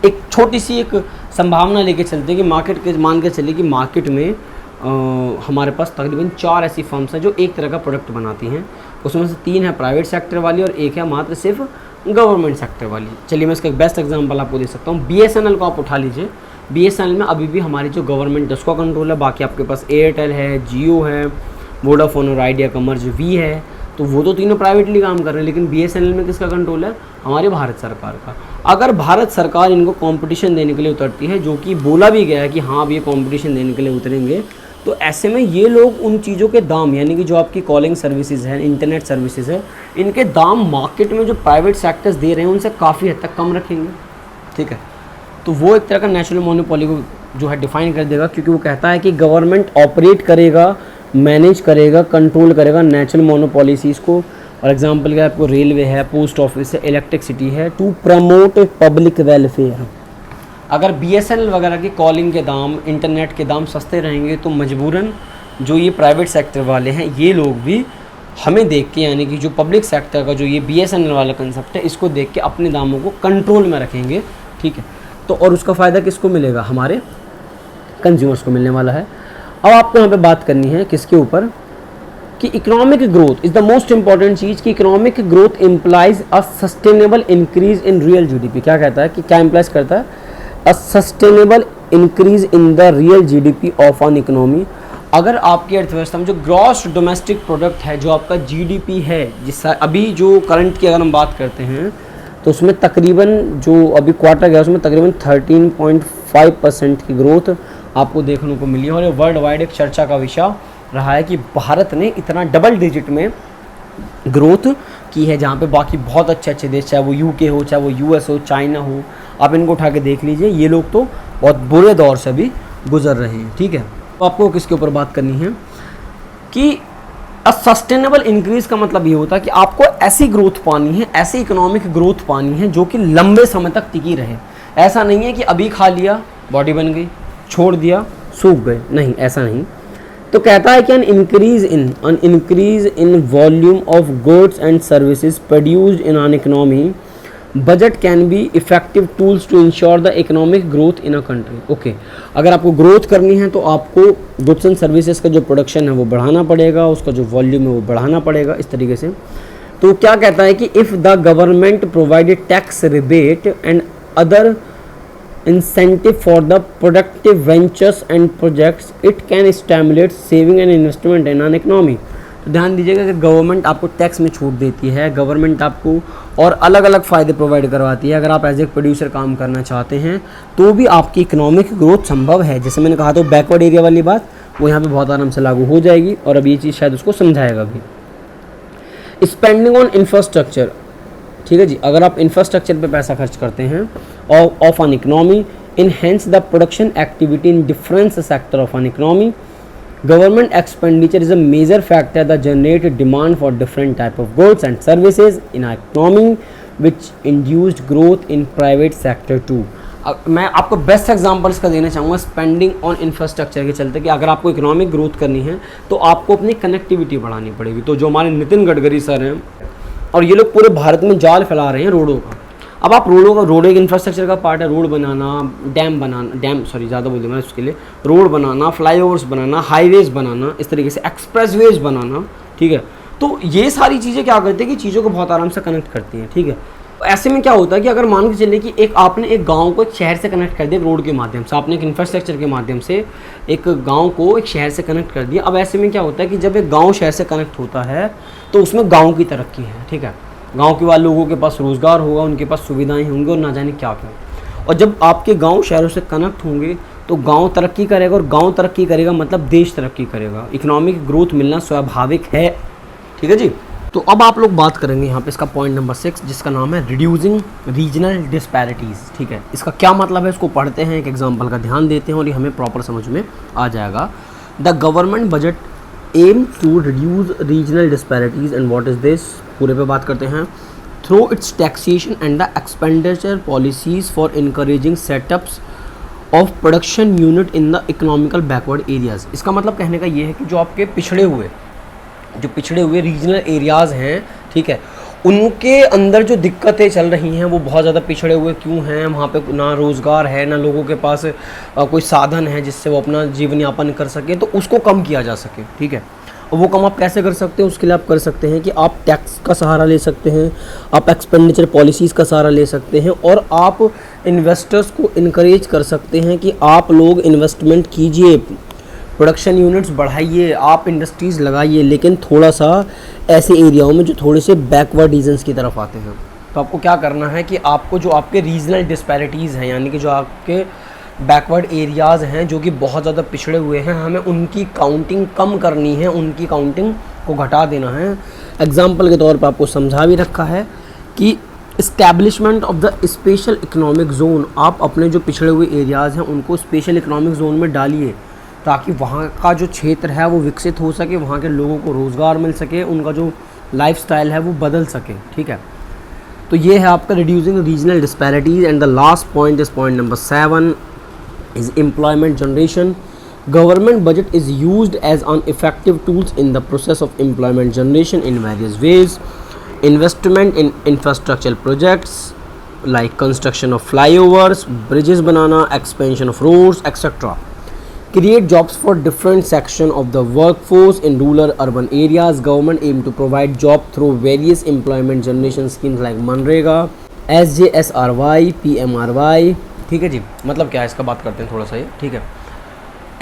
एक छोटी सी एक संभावना लेके चलते हैं कि मार्केट के मान के चलिए कि मार्केट में हमारे पास तकरीबन 4 ऐसी फर्म्स हैं जो एक तरह का प्रोडक्ट बनाती हैं। उसमें से 3 है प्राइवेट सेक्टर वाली और 1 है मात्र सिर्फ गवर्नमेंट सेक्टर वाली। चलिए मैं इसका एक बेस्ट एग्जांपल आपको दे सकता हूँ। BSNL को आप उठा लीजिए। BSNL में अभी भी हमारी जो गवर्नमेंट है उसका कंट्रोल है। बाकी आपके पास एयरटेल है, जियो है, वोडाफोन और आइडिया कमर्स वी है, तो वो तो तीनों प्राइवेटली काम कर रहे हैं। लेकिन BSNL में किसका कंट्रोल है, हमारी भारत सरकार का। अगर भारत सरकार इनको कंपटीशन देने के लिए उतरती है, जो कि बोला भी गया है कि हाँ अब ये कंपटीशन देने के लिए उतरेंगे, तो ऐसे में ये लोग उन चीज़ों के दाम, यानी कि जो आपकी कॉलिंग सर्विसेज है, इंटरनेट सर्विसेज है, इनके दाम मार्केट में जो प्राइवेट सेक्टर्स दे रहे हैं उनसे काफ़ी हद तक कम रखेंगे, ठीक है। तो वो एक तरह का नेचुरल मोनोपोली को जो है डिफाइन कर देगा, क्योंकि वो कहता है कि गवर्नमेंट ऑपरेट करेगा, मैनेज करेगा, कंट्रोल करेगा नेचुरल मोनोपॉलिसीज़ को। और एग्जांपल का आपको रेलवे है, पोस्ट ऑफिस है, इलेक्ट्रिसिटी है, टू प्रमोट पब्लिक वेलफेयर। अगर BSNL वगैरह के कॉलिंग के दाम, इंटरनेट के दाम सस्ते रहेंगे तो मजबूरन जो ये प्राइवेट सेक्टर वाले हैं ये लोग भी हमें देख के, यानी कि जो पब्लिक सेक्टर का जो ये BSNL वाला कंसेप्ट है इसको देख के अपने दामों को कंट्रोल में रखेंगे, ठीक है। तो और उसका फ़ायदा किसको मिलेगा? हमारे कंज्यूमर्स को मिलने वाला है। अब आपको यहाँ पे बात करनी है किसके ऊपर कि economic growth is the most important चीज़, कि economic growth implies a sustainable increase in real GDP। क्या कहता है कि क्या इम्प्लाइज करता है? A sustainable increase in the real GDP of an economy. अगर आपकी अर्थव्यवस्था में जो ग्रॉस डोमेस्टिक प्रोडक्ट है, जो आपका GDP है, जिसका अभी जो करंट की अगर हम बात करते हैं तो उसमें तकरीबन जो अभी क्वार्टर गया उसमें तकरीबन 13.5% की ग्रोथ आपको देखने को मिली है। और ये वर्ल्ड वाइड एक चर्चा का विषय रहा है कि भारत ने इतना डबल डिजिट में ग्रोथ की है, जहाँ पे बाकी बहुत अच्छे अच्छे देश, चाहे वो UK हो, चाहे वो US हो, चाइना हो, आप इनको उठा के देख लीजिए, ये लोग तो बहुत बुरे दौर से भी गुजर रहे हैं, ठीक है। तो आपको किसके ऊपर बात करनी है कि सस्टेनेबल इंक्रीज का मतलब ये होता है कि आपको ऐसी ग्रोथ पानी है, ऐसी इकोनॉमिक ग्रोथ पानी है जो कि लंबे समय तक टिकी रहे। ऐसा नहीं है कि अभी खा लिया बॉडी बन गई, छोड़ दिया सूख गए, नहीं, ऐसा नहीं। तो कहता है कि an increase in volume of goods and services produced in an economy, budget can be effective tools to ensure the economic growth in a country। Okay, अगर आपको ग्रोथ करनी है तो आपको गुड्स एंड सर्विसेज का जो प्रोडक्शन है वो बढ़ाना पड़ेगा, उसका जो वॉल्यूम है वो बढ़ाना पड़ेगा, इस तरीके से। तो क्या कहता है कि if the government provided tax rebate and other incentive for the productive ventures and projects, it can stimulate saving and investment in an economy। तो ध्यान दीजिएगा कि गवर्नमेंट आपको टैक्स में छूट देती है, गवर्नमेंट आपको और अलग अलग फ़ायदे प्रोवाइड करवाती है। अगर आप एज ए प्रोड्यूसर काम करना चाहते हैं तो भी आपकी इकोनॉमिक ग्रोथ संभव है। जैसे मैंने कहा, तो बैकवर्ड एरिया वाली बात वो यहाँ पे बहुत आराम से लागू हो जाएगी, और अब ये चीज़ शायद उसको समझाएगा भी। स्पेंडिंग ऑन इंफ्रास्ट्रक्चर, ठीक है जी, अगर आप इंफ्रास्ट्रक्चर पे पैसा खर्च करते हैं of an economy, enhance the production activity in different sector of an economy, government expenditure is a major factor that generate demand for different type of goods and services in economy which induced growth in private sector too. मैं आपको best example इसका देना चाहूँगा spending on infrastructure के चलते, कि अगर आपको इकोनॉमिक ग्रोथ करनी है तो आपको अपनी कनेक्टिविटी बढ़ानी पड़ेगी। तो जो हमारे नितिन गडकरी सर हैं, और ये लोग पूरे भारत में जाल फैला रहे हैं रोडों का। अब आप रोड एक इंफ्रास्ट्रक्चर का पार्ट है, रोड बनाना, ज़्यादा बोल दूँगा उसके लिए, रोड बनाना, फ्लाईओवर्स बनाना, हाईवेज बनाना, इस तरीके से एक्सप्रेसवेज बनाना, ठीक है। तो ये सारी चीज़ें क्या करती है कि चीज़ों को बहुत आराम से कनेक्ट करती हैं, ठीक है। तो ऐसे में क्या होता है कि अगर मान के चलिए कि आपने एक गाँव को एक शहर से कनेक्ट कर दिया रोड के माध्यम से, आपने एक इंफ्रास्ट्रक्चर के माध्यम से एक गाँव को एक शहर से कनेक्ट कर दिया। अब ऐसे में क्या होता है कि जब एक गाँव शहर से कनेक्ट होता है तो उसमें गाँव की तरक्की है, ठीक है। गांव के वाले लोगों के पास रोज़गार होगा, उनके पास सुविधाएं होंगी और ना जाने क्या क्या। और जब आपके गांव शहरों से कनेक्ट होंगे तो गांव तरक्की करेगा, और गांव तरक्की करेगा मतलब देश तरक्की करेगा। इकोनॉमिक ग्रोथ मिलना स्वाभाविक है, ठीक है जी। तो अब आप लोग बात करेंगे यहाँ पे इसका पॉइंट नंबर 6, जिसका नाम है रिड्यूसिंग रीजनल डिस्पैरिटीज़, ठीक है। इसका क्या मतलब है, इसको पढ़ते हैं, एक एग्जाम्पल का ध्यान देते हैं और ये हमें प्रॉपर समझ में आ जाएगा। The government budget aim to reduce regional disparities and what is this, पूरे पे बात करते हैं। Through its taxation and the expenditure policies for encouraging setups of production unit in the economical backward areas. इसका मतलब कहने का ये है कि जो आपके पिछड़े हुए रीजनल एरियाज़ हैं, ठीक है, उनके अंदर जो दिक्कतें चल रही हैं वो बहुत ज़्यादा पिछड़े हुए क्यों हैं, वहाँ पे ना रोज़गार है, ना लोगों के पास कोई साधन है जिससे वो अपना जीवन यापन कर सके, तो उसको कम किया जा सके, ठीक है। और वो कम आप कैसे कर सकते हैं, उसके लिए आप कर सकते हैं कि आप टैक्स का सहारा ले सकते हैं, आप एक्सपेंडिचर पॉलिसीज़ का सहारा ले सकते हैं, और आप इन्वेस्टर्स को इनकरेज कर सकते हैं कि आप लोग इन्वेस्टमेंट कीजिए, प्रोडक्शन यूनिट्स बढ़ाइए, आप इंडस्ट्रीज़ लगाइए, लेकिन थोड़ा सा ऐसे एरियाओं में जो थोड़े से बैकवर्ड रीजन्स की तरफ आते हैं। तो आपको क्या करना है कि आपको जो आपके रीजनल डिस्पैरिटीज़ हैं, यानी कि जो आपके बैकवर्ड एरियाज़ हैं जो कि बहुत ज़्यादा पिछड़े हुए हैं, हमें उनकी काउंटिंग कम करनी है, उनकी काउंटिंग को घटा देना है। एग्जाम्पल के तौर पर आपको समझा भी रखा है कि establishment of the special economic zone, आप अपने जो पिछड़े हुए एरियाज़ हैं उनको स्पेशल इकोनॉमिक जोन में डालिए, ताकि वहाँ का जो क्षेत्र है वो विकसित हो सके, वहाँ के लोगों को रोज़गार मिल सके, उनका जो लाइफस्टाइल है वो बदल सके, ठीक है। तो तो ये है आपका reducing regional disparities. And the last point is point number 7 is employment generation. Government budget is used as an effective tools in the process of employment generation in various ways. Investment in infrastructure projects like construction of flyovers, bridges banana, expansion of roads, etc. Create jobs for different section of the workforce in rural urban areas. Government aim to provide job through various employment generation schemes like MNREGA, SJSRY, PMRY। ठीक है जी, मतलब क्या है इसका बात करते हैं थोड़ा सा ये। ठीक है,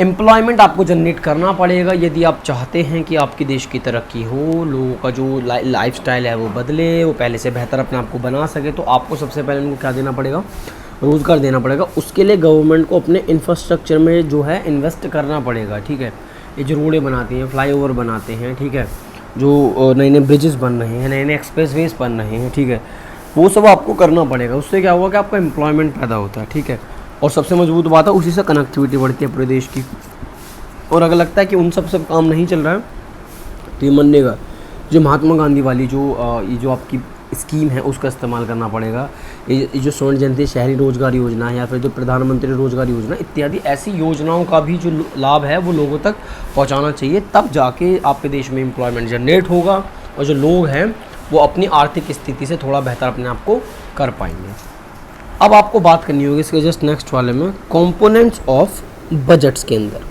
एम्प्लॉयमेंट आपको जनरेट करना पड़ेगा यदि आप चाहते हैं कि आपके देश की तरक्की हो, लोगों का जो लाइफस्टाइल है वो बदले, वो पहले से बेहतर अपने आप को बना सके, तो आपको सबसे पहले उनको क्या देना पड़ेगा, रोज़गार देना पड़ेगा। उसके लिए गवर्नमेंट को अपने इंफ्रास्ट्रक्चर में जो है इन्वेस्ट करना पड़ेगा। ठीक है, ये जो रोडें बनाती हैं, फ्लाईओवर बनाते हैं, ठीक है, जो नए नए ब्रिजेस बन रहे हैं, नए नए एक्सप्रेसवेज बन रहे हैं, ठीक है, वो सब आपको करना पड़ेगा। उससे क्या हुआ कि आपका एम्प्लॉयमेंट पैदा होता है। ठीक है, और सबसे मजबूत बात है उसी से कनेक्टिविटी बढ़ती है पूरे देश की। और अगर लगता है कि उन सब काम नहीं चल रहा है तो ये मानिएगा जो महात्मा गांधी वाली ये जो आपकी स्कीम है उसका इस्तेमाल करना पड़ेगा। ये जो स्वर्ण जयंती शहरी रोजगार योजना है या फिर जो प्रधानमंत्री रोजगार योजना इत्यादि ऐसी योजनाओं का भी जो लाभ है वो लोगों तक पहुंचाना चाहिए, तब जाके आपके देश में एम्प्लॉयमेंट जनरेट होगा और जो लोग हैं वो अपनी आर्थिक स्थिति से थोड़ा बेहतर अपने आप को कर पाएंगे। अब आपको बात करनी होगी इसके जस्ट नेक्स्ट वाले में कंपोनेंट्स ऑफ बजट्स के अंदर।